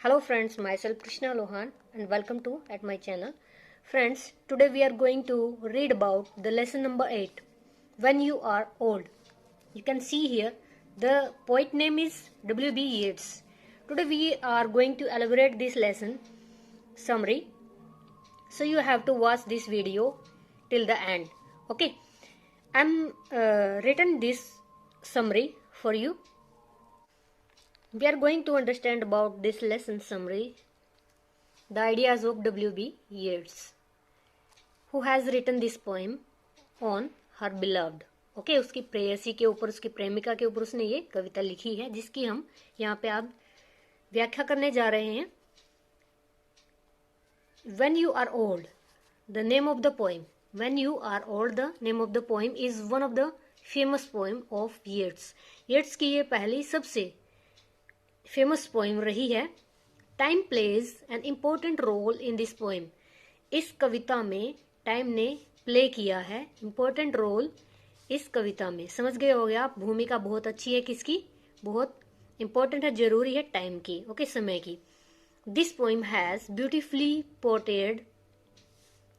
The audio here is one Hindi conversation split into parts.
Hello friends, myself Krishna Lohan and welcome to at my channel. Friends, today we are going to read about the lesson number 8, When You Are Old. You can see here the poet name is W.B. Yeats. Today we are going to elaborate this lesson summary. So you have to watch this video till the end. Okay, I'm written this summary for you. We are going to understand about this lesson summary the ideas of W.B. Yeats, who has written this poem on her beloved. Okay उसकी प्रेयसी के ऊपर, उसकी प्रेमिका के ऊपर उसने ये कविता लिखी है, जिसकी हम यहाँ पे आप व्याख्या करने जा रहे हैं. When you are old, the name of the poem. When you are old, the name of the poem is one of the famous poem of Yeats. Yeats की ये पहली सबसे फेमस पोएम रही है. Time plays an important role in this poem. इस कविता में टाइम ने प्ले किया है इम्पोर्टेंट रोल इस कविता में. समझ गए होंगे आप, भूमिका बहुत अच्छी है किसकी, बहुत इम्पोर्टेंट है, जरूरी है टाइम की, ओके समय की. This poem has beautifully portrayed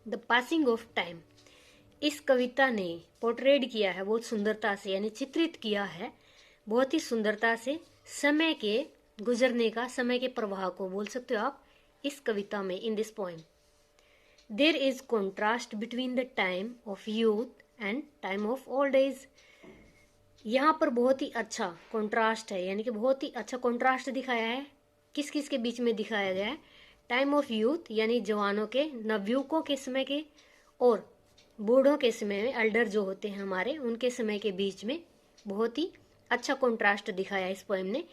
the passing of time. इस कविता ने पोर्ट्रेड किया है बहुत सुंदरता से, यानी चित्रित किया है बहुत ही सुंदरता से समय के गुजरने का, समय के प्रवाह को बोल सकते हो आप इस कविता में. In this poem there is contrast between the time of youth and time of old age. यहाँ पर बहुत ही अच्छा कॉन्ट्रास्ट है, यानी कि बहुत ही अच्छा कॉन्ट्रास्ट दिखाया है. किस किस के बीच में दिखाया गया है? टाइम ऑफ यूथ यानी जवानों के, नवयुवकों के समय के, और बूढ़ों के समय में, एल्डर जो होते हैं हमारे, उनके समय के बीच में बहुत ही अच्छा कॉन्ट्रास्ट दिखाया इस पोएम ने.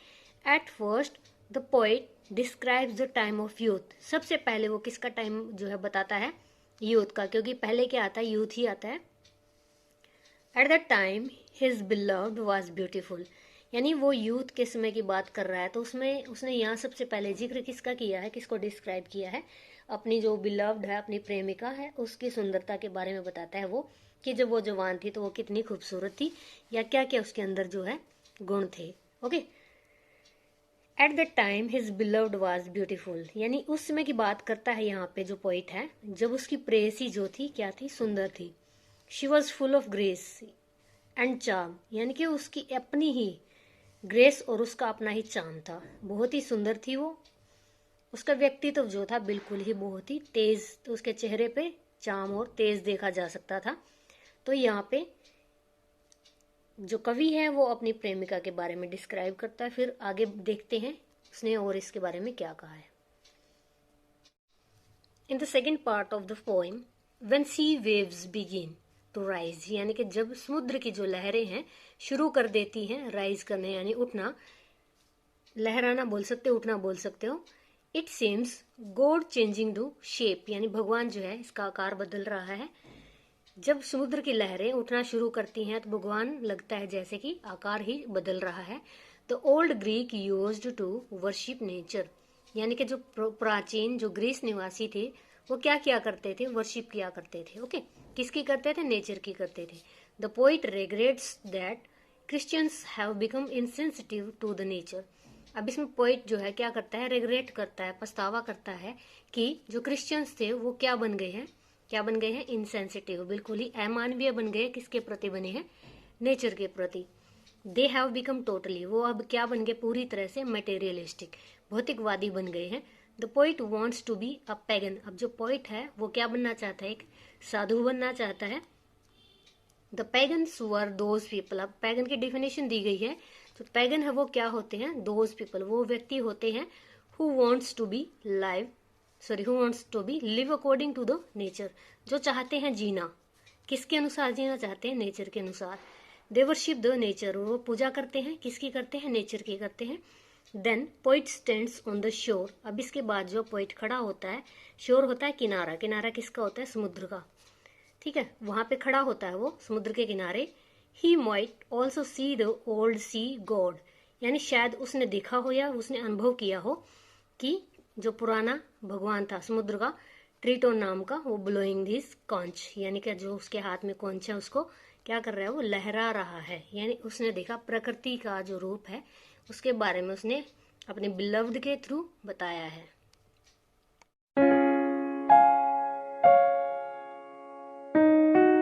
At first the poet describes the time of youth. सबसे पहले वो किसका टाइम जो है बताता है? यूथ का, क्योंकि पहले क्या आता है? यूथ ही आता है. At the time his beloved was beautiful, यानी वो यूथ के समय की बात कर रहा है, तो उसमें उसने यहाँ सबसे पहले जिक्र किसका किया है, किसको डिस्क्राइब किया है? अपनी जो बिलव्ड है, अपनी प्रेमिका है, उसकी सुंदरता के बारे में बताता है वो, कि जब वो जवान थी तो वो कितनी खूबसूरत थी, या क्या क्या उसके अंदर जो है गुण थे. Okay, at the time his beloved was beautiful, यानी उस समय की बात करता है यहाँ पे जो पोइट है, जब उसकी प्रेयसी जो थी क्या थी? सुंदर थी. She was full of grace and charm, यानी कि उसकी अपनी ही ग्रेस और उसका अपना ही चार्म था. बहुत ही सुंदर थी वो. उसका व्यक्तित्व जो था बिल्कुल ही बहुत ही तेज, तो उसके चेहरे पे चार्म और तेज देखा जा सकता था. तो यहाँ पे जो कवि है वो अपनी प्रेमिका के बारे में डिस्क्राइब करता है. फिर आगे देखते हैं उसने और इसके बारे में क्या कहा है. In the second part of the poem, when sea waves begin to rise, यानी कि जब समुद्र की जो लहरें हैं शुरू कर देती हैं राइज करने, यानी उठना, लहराना बोल सकते हो, उठना बोल सकते हो. It seems god changing to shape, यानी भगवान जो है इसका आकार बदल रहा है. जब समुद्र की लहरें उठना शुरू करती हैं तो भगवान लगता है जैसे कि आकार ही बदल रहा है. The old Greek used to worship nature, यानी कि जो प्राचीन जो ग्रीस निवासी थे वो क्या किया करते थे? वर्शिप किया करते थे. ओके, किसकी करते थे? नेचर की करते थे. The poet regrets that Christians have become insensitive to the nature. अब इसमें पोइट जो है क्या करता है? रिग्रेट करता है, पछतावा करता है कि जो क्रिश्चियंस थे वो क्या बन गए हैं? क्या बन गए हैं? इनसेंसिटिव, बिल्कुल ही अमानवीय बन गए. किसके प्रति बने हैं? नेचर के प्रति. दे हैव बिकम टोटली, वो अब क्या बन गए? पूरी तरह से मटेरियलिस्टिक, भौतिकवादी बन गए हैं. The poet wants to be a pagan. अब जो पोइट है वो क्या बनना चाहता है? एक साधु बनना चाहता है. The pagans were those people. अब पैगन की डेफिनेशन दी गई है, तो पैगन है वो क्या होते हैं? दोज पीपल, वो व्यक्ति होते हैं who wants to be who wants to be live according to the nature, जो चाहते हैं जीना, किसके अनुसार जीना चाहते हैं? नेचर के अनुसार. दे वर्शिप द नेचर, वो पूजा करते हैं, किसकी करते हैं? नेचर की करते हैं. Then poet stands on the shore. अब इसके बाद जो पोइट खड़ा होता है, शोर होता है किनारा, किनारा किसका होता है? समुद्र का. ठीक है, वहां पे खड़ा होता है वो समुद्र के किनारे. He might also see the old sea god, यानी शायद उसने देखा हो या उसने अनुभव किया हो कि जो पुराना भगवान था समुद्र का, ट्रीटोन नाम का, वो ब्लोइंग दिस कॉन्च, यानी कि जो उसके हाथ में कॉन्च है उसको क्या कर रहा है? वो लहरा रहा है. यानी उसने देखा प्रकृति का जो रूप है उसके बारे में उसने अपने बिलव्ड के थ्रू बताया है।